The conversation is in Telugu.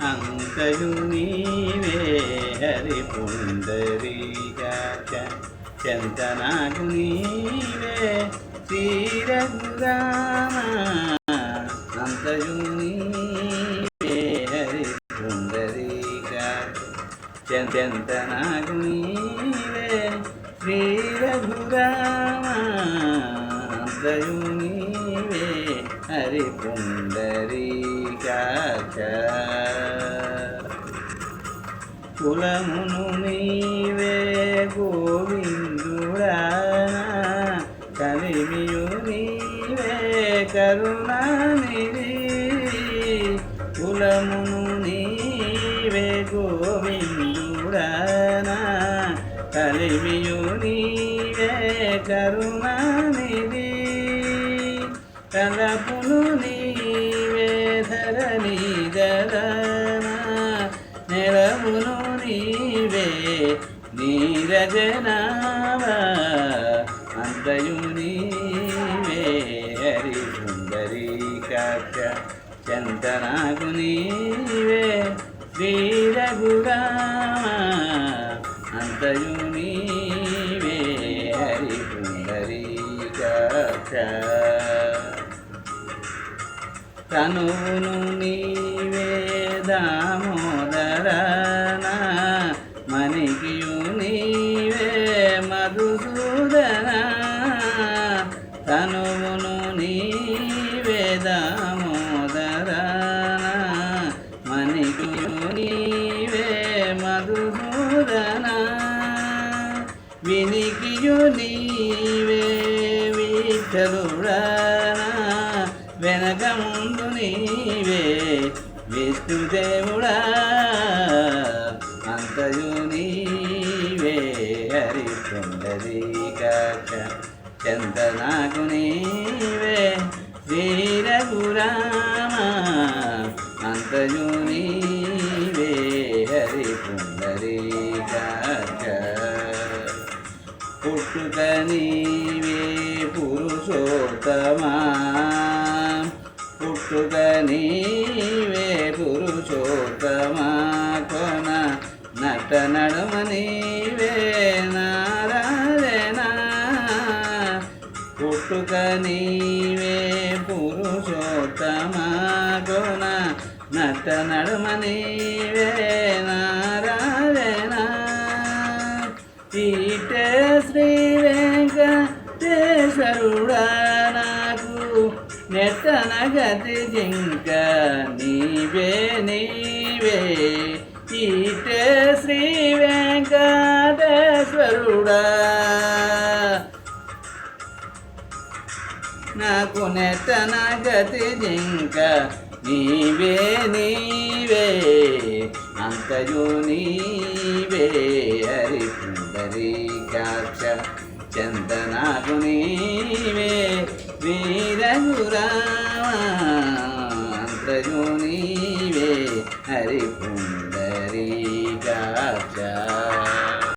అంతయు నీవే హరి పుండరీకాక్ష చందనాకు నీవే శ్రీ రఘురామ అంతయు నీవే హరి పుండరీకాక్ష చందనాకు నీవే శ్రీ రఘురామ అంతయు నీవే హరి పుండరీకాక్ష కులమును నీవే గోవిందుడా కలిమియు నీవే కరుణానిధి కులమును నీవే గోవిందుడా కలిమియు నీవే కరుణానిధి తలపును నీవే ధరణి దరనా నెలమును నీవే నీరజనావ అంతయు నీవే హరి పుండరీకాక్ష చందనాకు నీవే శ్రీ రఘురామ అంతయు నీవే హరి పుండరీకాక్ష తనువును నీవే దామోదరన మణికియు నీవే మధుసూదన తనువును నీవే దామోదరన మణికియు నీవే మధుసూదన వినికియు నీవే విఠలుడన వెనక ముందు నీవే విష్ణుదేవుడా అంతయు నీవే హరి పుండరీకాక్ష చందనాకు నీవే శ్రీ రఘురామ అంతయు నీవే హరి పుండరీకాక్ష పుట్టుక నీవే పురుషోత్తమా పుట్టుక నీవే పురుషోత్తమా కొన నట నడుమ నీవే నారాయణ పుట్టుక నీవే పురుషోత్తమా కొన నట నడుమ నీవే నారాయణ ఈటే శ్రీ వెంకటేశ్వరుడా నాకు నెట్టన గతి జింక నీవే నీవే ఈటే శ్రీ వెంకటేశ్వరుడా నాకు నెట్టన గతి జింక నీవే నీవే అంతయు నీవే హరి పుండరీకాక్ష చందనాకు నీవే శ్రీ రఘురామ అంతయు నీవే హరి పుండరీకాక్ష